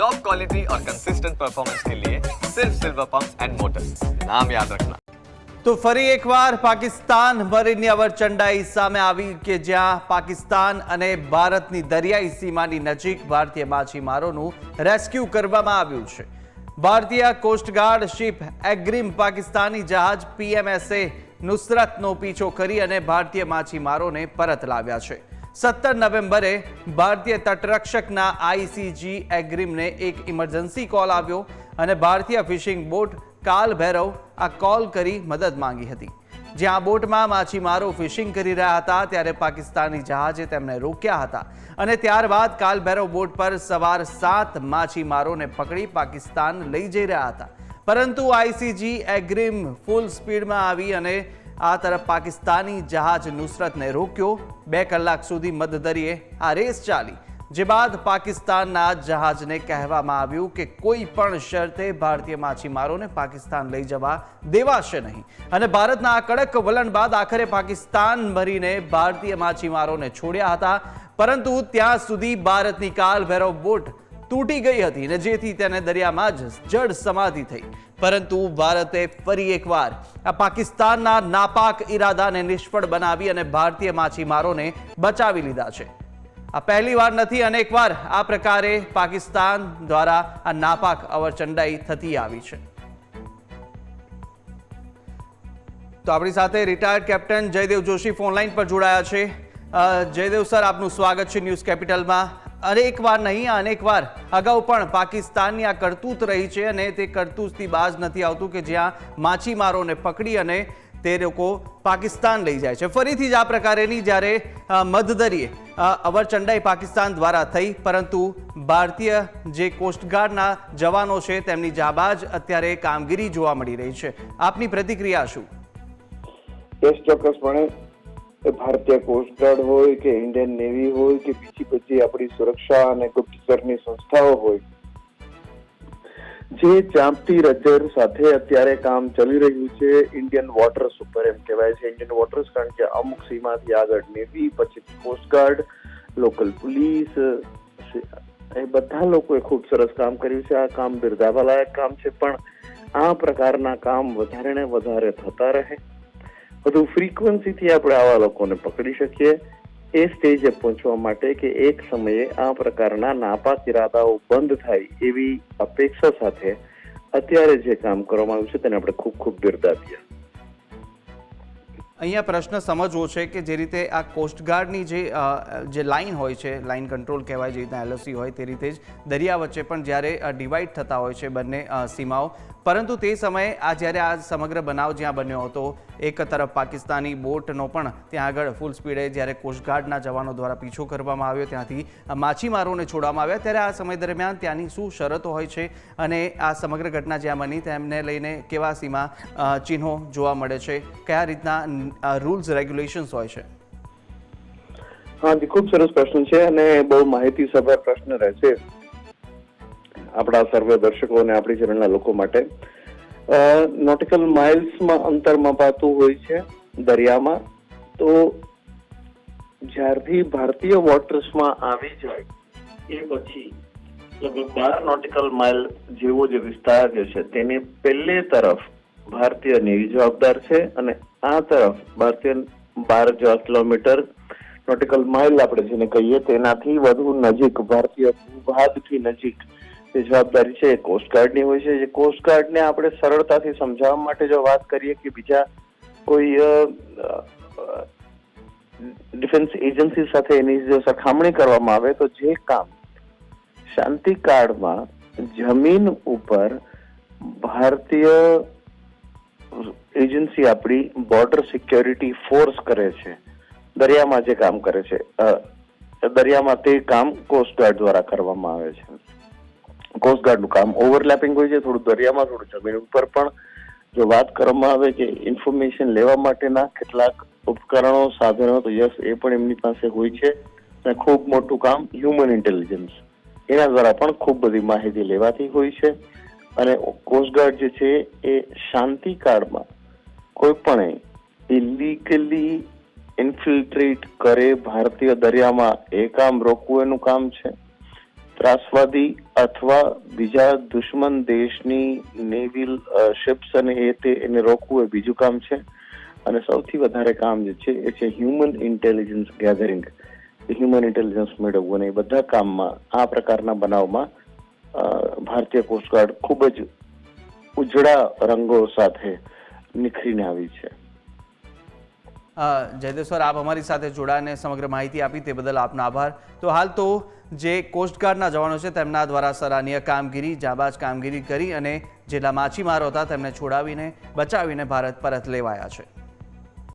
Top quality और consistent performance के लिए सिर्फ सिल्वर पंप्स एंड मोटर्स, नाम याद रखना। તો ફરી એકવાર પાકિસ્તાન મરીનની અવરચંડાઈ સામે આવી કે જ્યાં પાકિસ્તાન અને ભારતની દરિયાઈ સીમાની નજીક ભારતીય માછીમારોનું રેસ્ક્યુ કરવામાં આવ્યું છે। ભારતીય કોસ્ટગાર્ડ શિપ એગ્રીમ પાકિસ્તાની જહાજ PMSA નુસરતનો પીછો કરી અને ભારતીય માછીમારોને પરત લાવ્યા છે। 17 નવેમ્બરે ભારતીય તટરક્ષકના ICG એગ્રીમને એક ઇમરજન્સી કોલ આવ્યો અને ભારતીય ફિશિંગ બોટ કાલ ભૈરવ આ કોલ કરી મદદ માંગી હતી। જ્યાં બોટમાં માછીમારો ફિશિંગ કરી રહ્યા હતા ત્યારે પાકિસ્તાની જહાજે તેમને રોક્યા હતા અને ત્યારબાદ કાલ ભૈરવ બોટ પર સવાર 7 માછીમારોને પકડી પાકિસ્તાન લઈ જઈ રહ્યા હતા, પરંતુ ICG એગ્રીમ ફૂલ સ્પીડમાં આવી અને આ તરફ પાકિસ્તાની જહાજ નુસરતને રોક્યો। 2 કલાક સુધી મધદરિયે આ રેસ ચાલી, જે બાદ પાકિસ્તાનના જહાજને કહેવામાં આવ્યું કે કોઈ પણ શરતે ભારતીય માછીમારોને પાકિસ્તાન લઈ જવા દેવાશે નહીં અને ભારતના આ કડક વલણ બાદ આખરે પાકિસ્તાન મરીને ભારતીય માછીમારોને છોડ્યા હતા, પરંતુ ત્યાં સુધી ભારતની કાલ ભૈરવ બોટ તૂટી ગઈ હતી ને જેથી તેને દરિયામાં જ જળ સમાધિ થઈ। પરંતુ ભારતે ફરી એકવાર આ પાકિસ્તાનના નાપાક ઈરાદાને નિષ્ફળ બનાવી અને ભારતીય માછીમારોને બચાવી લીધા છે। આ પહેલી વાર નથી, અનેક વાર આ પ્રકારે પાકિસ્તાન દ્વારા આ નાપાક અવરચંડાઈ થતી આવી છે। તો આપણી સાથે retired captain Jaydev Joshi phone line પર જોડાયા છે। જયદેવ સર, આપનું સ્વાગત છે ન્યૂઝ કેપિટલમાં। અનેક વાર નહીં, અનેક વાર અગાઉ પણ પાકિસ્તાનની આ કરતૂત રહી છે અને તે કરતૂતથી બાજ નથી આવતું કે જ્યાં માછીમારોને પકડી અને તે લોકો પાકિસ્તાન લઈ જાય છે। ફરીથી જ આ પ્રકારેની જ્યારે મધદરિયે અવરચંડાઈ પાકિસ્તાન દ્વારા થઈ, પરંતુ ભારતીય જે કોસ્ટગાર્ડના જવાનો છે તેમની જાબાજ અત્યારે કામગીરી જોવા મળી રહી છે। આપની પ્રતિક્રિયા શું? ચોક્કસપણે ભારતીય કોસ્ટગાર્ડ હોય કે ઇન્ડિયન નેવી હોય કે બીજી બધી આપણી સુરક્ષા અને ગુપ્તચરની સંસ્થાઓ હોય, જે ચાંપતી રજર સાથે અત્યારે કામ ચાલી રહ્યું છે ઇન્ડિયન વોટર્સ ઉપર, એમ કહેવાય છે ઇન્ડિયન વોટર્સ, કારણ કે અમુક સીમાથી આગળ નેવી, પછી કોસ્ટગાર્ડ, લોકલ પોલીસ, એ બધા લોકોએ ખૂબ સરસ કામ કર્યું છે। આ કામ બિરદાવવા લાયક કામ છે, પણ આ પ્રકારના કામ વધારે ને વધારે થતા રહે, વધુ ફ્રીક્વન્સીથી આપણે આવા લોકોને પકડી શકીએ, એ સ્ટેજે પહોંચવા માટે કે એક સમયે આ પ્રકારના નાપાક ઇરાદાઓ બંધ થાય એવી અપેક્ષા સાથે અત્યારે જે કામ કરવામાં આવ્યું છે તેને આપણે ખૂબ ખૂબ બિરદાવીએ। અહીંયા પ્રશ્ન સમજવો છે કે જે રીતે આ કોસ્ટગાર્ડની જે લાઇન હોય છે, લાઇન કંટ્રોલ કહેવાય, જે રીતના LOC હોય તે રીતે જ દરિયા વચ્ચે પણ જ્યારે ડિવાઈડ થતા હોય છે બંને સીમાઓ, પરંતુ તે સમયે જ્યારે આ સમગ્ર બનાવ જ્યાં બન્યો હતો, એક તરફ પાકિસ્તાની બોટનો પણ ત્યાં આગળ ફૂલ સ્પીડે જ્યારે કોસ્ટગાર્ડના જવાનો દ્વારા પીછો કરવામાં આવ્યો, ત્યાંથી માછીમારોને છોડવામાં આવ્યા, ત્યારે આ સમય દરમિયાન ત્યાંની શું શરતો હોય છે અને આ સમગ્ર ઘટના જ્યાં બની તેમને લઈને કેવા સીમા ચિહ્નો જોવા મળે છે, કયા રીતના રૂલ્સ રેગ્યુલેશન્સ હોય છે? હા જી, ખૂબ સરસ પ્રશ્ન છે અને બહુ માહિતીસભર પ્રશ્ન રહેશે આપણા સર્વે દર્શકો અને આપણી ચેનલના લોકો માટે। નોટિકલ માઇલ્સમાં અંતર મપાતું હોય છે દરિયામાં, તો જ્યારથી ભારતીય વોટર્સમાં આવી જાય એ પછી લગભગ 12 નોટિકલ માઇલ જેવો જે વિસ્તાર જે છે તેની પહેલી તરફ ભારતીય નેવી જવાબદાર છે અને આ તરફ ભારતીય 12 જેવા કિલોમીટર નોટિકલ માઇલ આપણે જેને કહીએ તેનાથી વધુ નજીક ભારતીય ભૂભાગથી નજીક જે જવાબદારી છે એ કોસ્ટગાર્ડની હોય છે। જે કોસ્ટગાર્ડને આપણે સરળતાથી સમજાવવા માટે જો વાત કરીએ કે બીજા કોઈ ડિફેન્સ એજન્સી સાથે એની જો સરખામણી કરવામાં આવે તો જે કામ શાંતિકાળમાં જમીન ઉપર ભારતીય એજન્સી આપણી બોર્ડર સિક્યોરિટી ફોર્સ કરે છે, દરિયામાં જે કામ કરે છે, દરિયામાં તે કામ કોસ્ટગાર્ડ દ્વારા કરવામાં આવે છે। કોસ્ટગાર્ડનું કામ ઓવરલેપિંગ હોય છે, થોડું દરિયામાં, થોડું જમીન ઉપર, પણ જો વાત કરવામાં આવે કે ઇન્ફોર્મેશન લેવા માટેના કેટલાક ઉપકરણો, સાધનો, તો યસ એ પણ એમની પાસે હોય છે અને ખૂબ મોટું કામ હ્યુમન ઇન્ટેલિજન્સ, એના દ્વારા પણ ખૂબ બધી માહિતી લેવાતી હોય છે। અને કોસ્ટગાર્ડ જે છે એ શાંતિકાળમાં કોઈ પણ ઇલીગલી ઇન્ફિલ્ટ્રેટ કરે ભારતીય દરિયામાં એ કામ રોકવું એનું કામ છે। ત્રાસવાદી અથવા બીજા દુશ્મન દેશની નેવિલ શિપ્સ અને એને રોકવું એ બીજું કામ છે. અને સૌથી વધારે કામ જે છે એ છે human intelligence gathering, human intelligence મેળવવું. અને એ બધા કામમાં આ પ્રકારના બનાવમાં ભારતીય કોસ્ટગાર્ડ ખૂબ જ ઉજળા રંગો સાથે નિખરીને આવી છે. જયદેવ સર, આપ અમારી સાથે જોડાઈને સમગ્ર માહિતી આપી તે બદલ આપનો આભાર. તો હાલ તો જે કોસ્ટગાર્ડના જવાનો છે તેમના દ્વારા સરાહનીય કામગીરી, જાબાજ કામગીરી કરી અને જેટલા માછીમારો હતા તેમને છોડાવીને બચાવીને ભારત પરત લેવાયા છે.